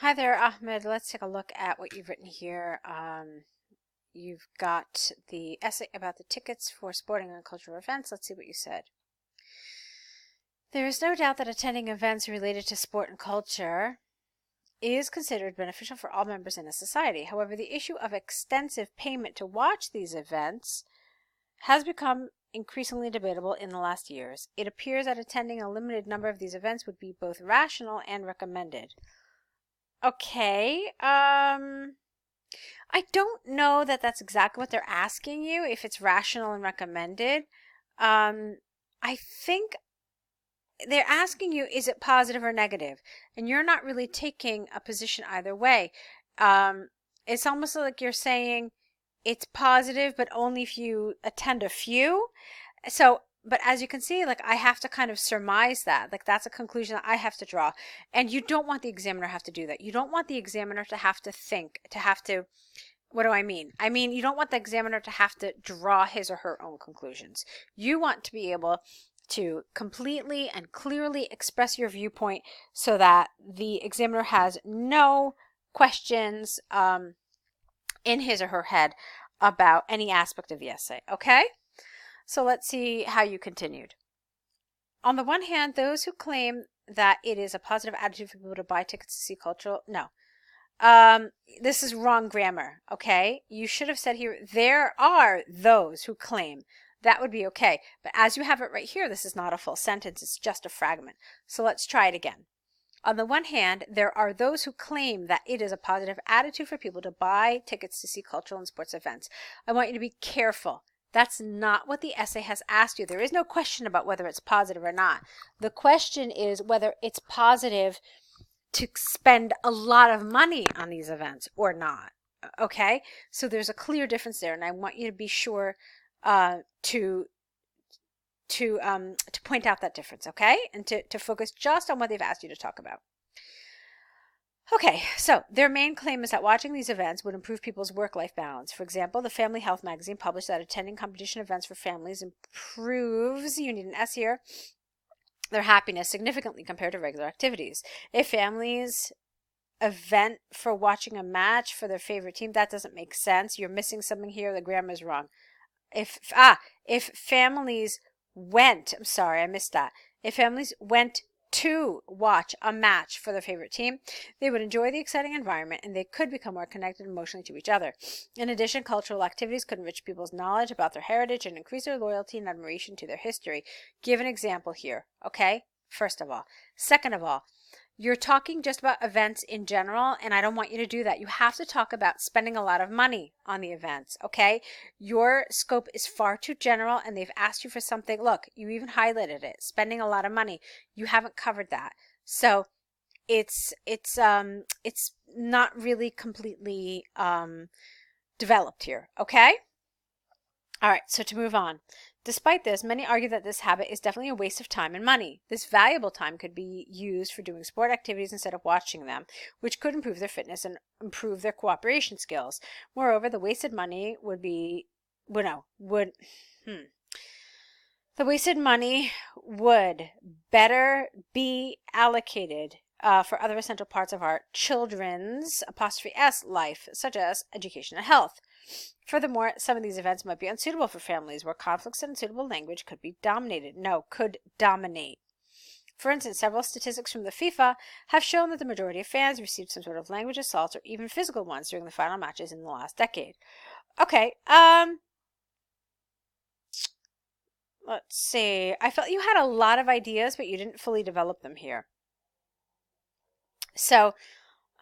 Hi there, Ahmed. Let's take a look at what you've written here. You've got the essay about the tickets for sporting and cultural events. Let's see what you said. There is no doubt that attending events related to sport and culture is considered beneficial for all members in a society. However, the issue of extensive payment to watch these events has become increasingly debatable in the last years. It appears that attending a limited number of these events would be both rational and recommended. Okay, I don't know that that's exactly what they're asking you, if it's rational and recommended. I think they're asking you, is it positive or negative? And you're not really taking a position either way. It's almost like you're saying it's positive, but only if you attend a few. So, but as you can see, like I have to kind of surmise that, like that's a conclusion that I have to draw. And you don't want the examiner to have to do that. You don't want the examiner to have to think, to have to, what do I mean? I mean, you don't want the examiner to have to draw his or her own conclusions. You want to be able to completely and clearly express your viewpoint so that the examiner has no questions in his or her head about any aspect of the essay, okay? So let's see how you continued. On the one hand, those who claim that it is a positive attitude for people to buy tickets to see cultural, no. This is wrong grammar, okay? You should have said here, there are those who claim. That would be okay. But as you have it right here, this is not a full sentence. It's just a fragment. So let's try it again. On the one hand, there are those who claim that it is a positive attitude for people to buy tickets to see cultural and sports events. I want you to be careful. That's not what the essay has asked you. There is no question about whether it's positive or not. The question is whether it's positive to spend a lot of money on these events or not. Okay? So there's a clear difference there, and I want you to be sure to point out that difference, okay? And to focus just on what they've asked you to talk about. Okay, so their main claim is that watching these events would improve people's work-life balance. For example, the Family Health magazine published that attending competition events for families improves, you need an S here, their happiness significantly compared to regular activities. If families event for watching a match for their favorite team, that doesn't make sense. You're missing something here. The grammar is wrong. If families went, I'm sorry, I missed that. If families went to watch a match for their favorite team, they would enjoy the exciting environment and they could become more connected emotionally to each other. In addition, cultural activities could enrich people's knowledge about their heritage and increase their loyalty and admiration to their history. Give an example here, okay? First of all. Second of all, you're talking just about events in general, and I don't want you to do that. You have to talk about spending a lot of money on the events, okay? Your scope is far too general, and they've asked you for something. Look, you even highlighted it, spending a lot of money. You haven't covered that. So it's not really completely developed here, okay? All right, so to move on. Despite this, many argue that this habit is definitely a waste of time and money. This valuable time could be used for doing sport activities instead of watching them, which could improve their fitness and improve their cooperation skills. Moreover, the wasted money the wasted money would better be allocated for other essential parts of our children's '(s) life, such as education and health. Furthermore, some of these events might be unsuitable for families where conflicts and unsuitable language could be dominated. No, could dominate. For instance, several statistics from the FIFA have shown that the majority of fans received some sort of language assaults or even physical ones during the final matches in the last decade. Okay, let's see. I felt you had a lot of ideas, but you didn't fully develop them here. So,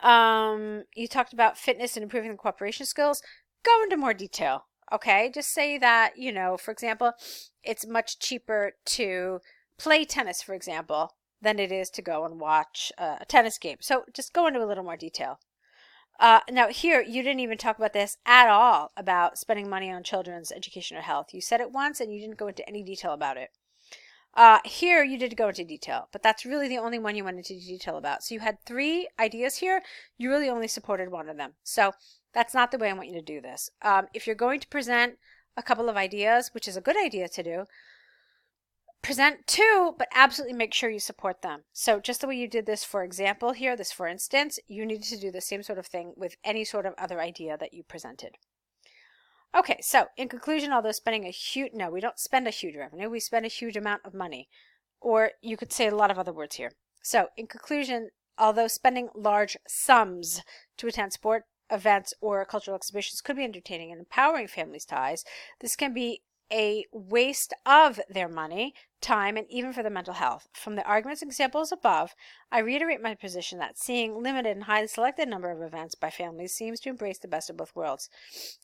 you talked about fitness and improving the cooperation skills. Go into more detail, okay? Just say that, you know, for example, it's much cheaper to play tennis, for example, than it is to go and watch a tennis game. So just go into a little more detail. Now here, you didn't even talk about this at all, about spending money on children's education or health. You said it once and you didn't go into any detail about it. Here you did go into detail, but that's really the only one you went into detail about. So you had 3 ideas here. You really only supported one of them. So that's not the way I want you to do this. If you're going to present a couple of ideas, which is a good idea to do, present two, but absolutely make sure you support them. So just the way you did this, for example, here, this for instance, you need to do the same sort of thing with any sort of other idea that you presented. Okay, so in conclusion, although spending no, we don't spend a huge revenue, we spend a huge amount of money. Or you could say a lot of other words here. So in conclusion, although spending large sums to attend sport events or cultural exhibitions could be entertaining and empowering families' ties, this can be a waste of their money, time, and even for their mental health. From the arguments and examples above, I reiterate my position that seeing limited and highly selected number of events by families seems to embrace the best of both worlds.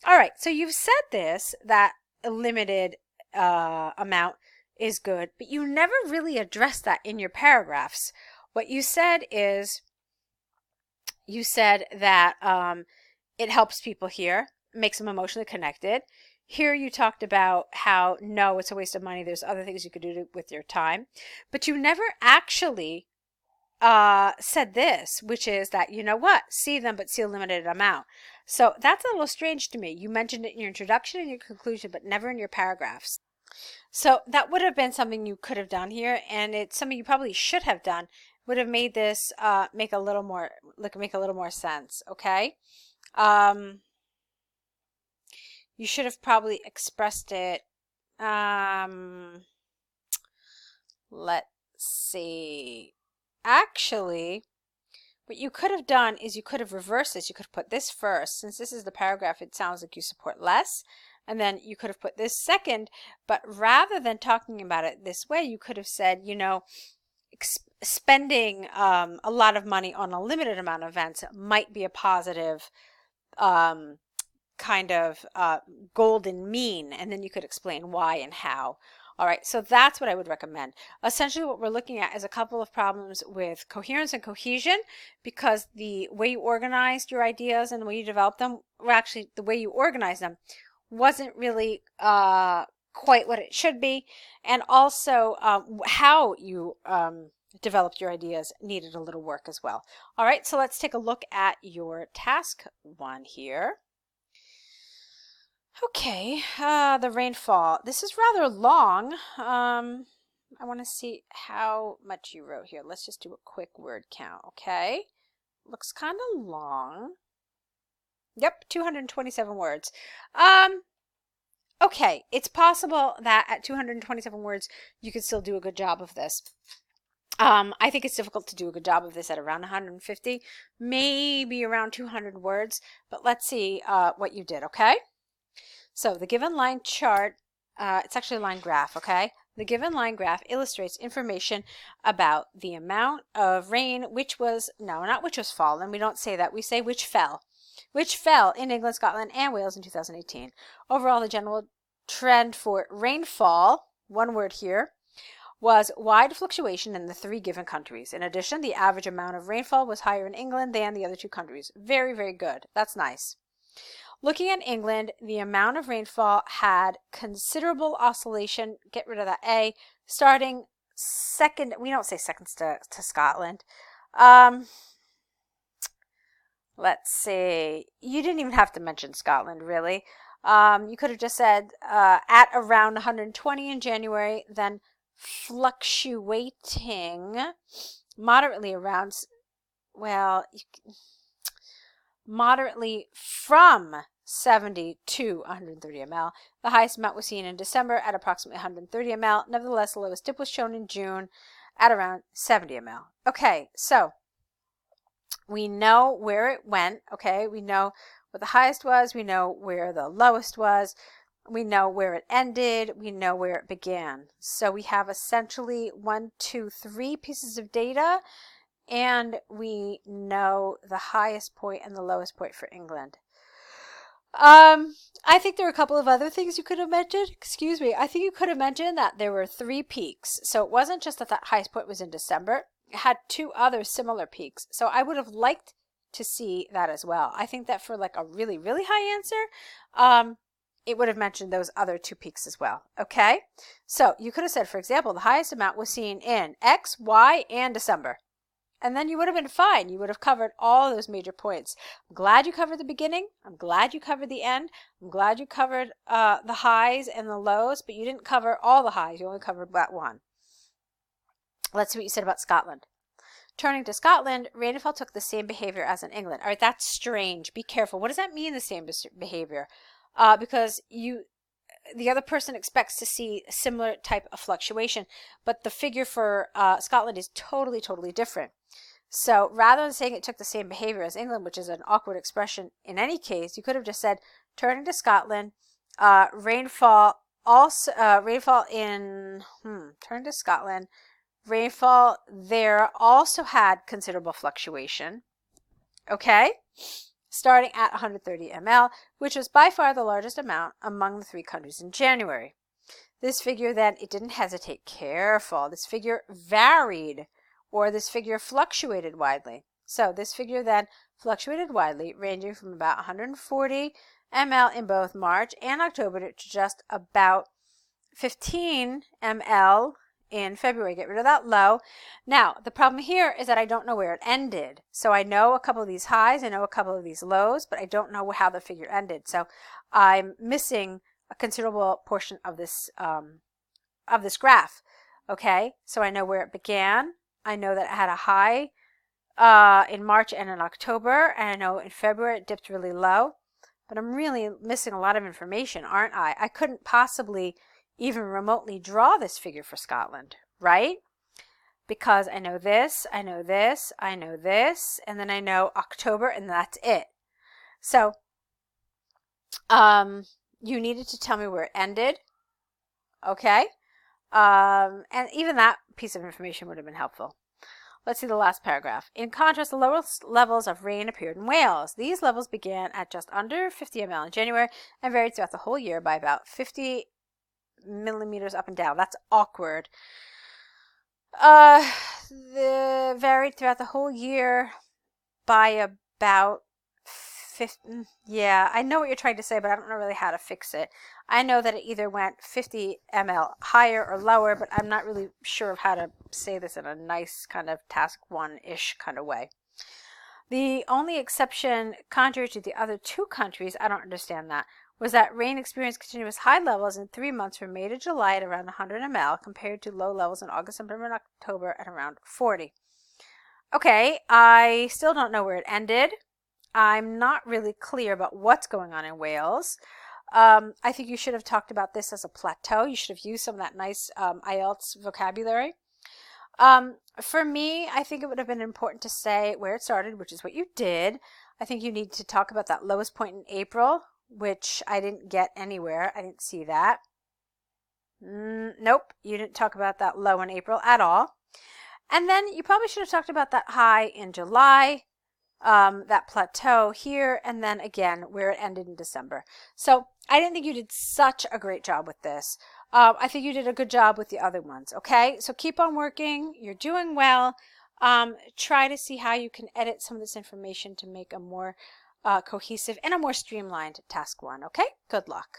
All right, so you've said this, that a limited amount is good, but you never really addressed that in your paragraphs. What you said is, you said that it helps people here, makes them emotionally connected. Here you talked about how, no, it's a waste of money. There's other things you could do with your time. But you never actually said this, which is that, you know what, see them, but see a limited amount. So that's a little strange to me. You mentioned it in your introduction and your conclusion, but never in your paragraphs. So that would have been something you could have done here, and it's something you probably should have done. Would have made this make a little more sense. Okay. You should have probably expressed it. Let's see. Actually, what you could have done is you could have reversed this. You could have put this first. Since this is the paragraph, it sounds like you support less. And then you could have put this second. But rather than talking about it this way, you could have said, you know, spending a lot of money on a limited amount of events might be a positive kind of golden mean, and then you could explain why and how. All right, so that's what I would recommend. Essentially what we're looking at is a couple of problems with coherence and cohesion, because the way you organized your ideas and the way you developed them, well, actually the way you organized them wasn't really quite what it should be, and also how you developed your ideas needed a little work as well. All right, so let's take a look at your task one here. Okay, the rainfall. This is rather long. I want to see how much you wrote here. Let's just do a quick word count, okay? Looks kind of long. Yep, 227 words. Okay, it's possible that at 227 words, you could still do a good job of this. I think it's difficult to do a good job of this at around 150, maybe around 200 words, but let's see what you did, okay? So the given line chart, it's actually a line graph, okay? The given line graph illustrates information about the amount of rain which was, no, not which was fallen, we don't say that, we say which fell in England, Scotland, and Wales in 2018. Overall, the general trend for rainfall, one word here, was wide fluctuation in the three given countries. In addition, the average amount of rainfall was higher in England than the other two countries. Very, very good. That's nice. Looking at England, the amount of rainfall had considerable oscillation, get rid of that A, starting second, we don't say seconds to Scotland. Let's see, you didn't even have to mention Scotland, really. You could have just said at around 120 in January, then fluctuating moderately around, well, moderately from 70 to 130 ml. The highest amount was seen in December at approximately 130 ml. Nevertheless, the lowest dip was shown in June at around 70 ml. Okay, so we know where it went, okay? We know what the highest was. We know where the lowest was. We know where it ended. We know where it began. So we have essentially 1, 2, 3 pieces of data, and we know the highest point and the lowest point for England. I think there are a couple of other things you could have mentioned. Excuse me. I think you could have mentioned that there were 3 peaks. So it wasn't just that that highest point was in December. It had 2 other similar peaks. So I would have liked to see that as well. I think that for like a really, really high answer, it would have mentioned those other 2 peaks as well. Okay. So you could have said, for example, the highest amount was seen in X, Y, and December. And then you would have been fine. You would have covered all those major points. I'm glad you covered the beginning. I'm glad you covered the end. I'm glad you covered the highs and the lows, but you didn't cover all the highs. You only covered that one. Let's see what you said about Scotland. Turning to Scotland, rainfall took the same behavior as in England. All right, that's strange. Be careful. What does that mean, the same behavior? Because the other person expects to see a similar type of fluctuation, but the figure for Scotland is totally, totally different. So rather than saying it took the same behavior as England, which is an awkward expression in any case, you could have just said, turning to Scotland, rainfall there also had considerable fluctuation, okay, starting at 130 ml, which was by far the largest amount among the 3 countries in January. This figure then, it didn't hesitate, careful, this figure varied, or this figure fluctuated widely. So this figure then fluctuated widely, ranging from about 140 ml in both March and October to just about 15 ml in February. Get rid of that low. Now, the problem here is that I don't know where it ended. So I know a couple of these highs, I know a couple of these lows, but I don't know how the figure ended. So I'm missing a considerable portion of this graph. Okay, so I know where it began. I know that it had a high in March and in October, and I know in February it dipped really low. But I'm really missing a lot of information, aren't I? I couldn't possibly even remotely draw this figure for Scotland, right? Because I know this, I know this, I know this, and then I know October, and that's it. So you needed to tell me where it ended, okay? And even that piece of information would have been helpful. Let's see the last paragraph. In contrast, the lowest levels of rain appeared in Wales. These levels began at just under 50 ml in January and varied throughout the whole year by about 50 millimeters up and down. That's awkward. Varied throughout the whole year by about 50. Yeah, I know what you're trying to say, but I don't know really how to fix it. I know that it either went 50 ml higher or lower, but I'm not really sure of how to say this in a nice kind of task 1-ish kind of way. The only exception, contrary to the other 2 countries, I don't understand that, was that rain experienced continuous high levels in 3 months from May to July at around 100 ml compared to low levels in August, September, and October at around 40. Okay, I still don't know where it ended. I'm not really clear about what's going on in Wales. I think you should have talked about this as a plateau. You should have used some of that nice IELTS vocabulary. For me, I think it would have been important to say where it started, which is what you did. I think you need to talk about that lowest point in April, which I didn't get anywhere. I didn't see that. Nope, you didn't talk about that low in April at all. And then you probably should have talked about that high in July, that plateau here, and then again where it ended in December. So I didn't think you did such a great job with this. I think you did a good job with the other ones. Okay, so keep on working. You're doing well. Try to see how you can edit some of this information to make a more cohesive and a more streamlined task 1. Okay, good luck.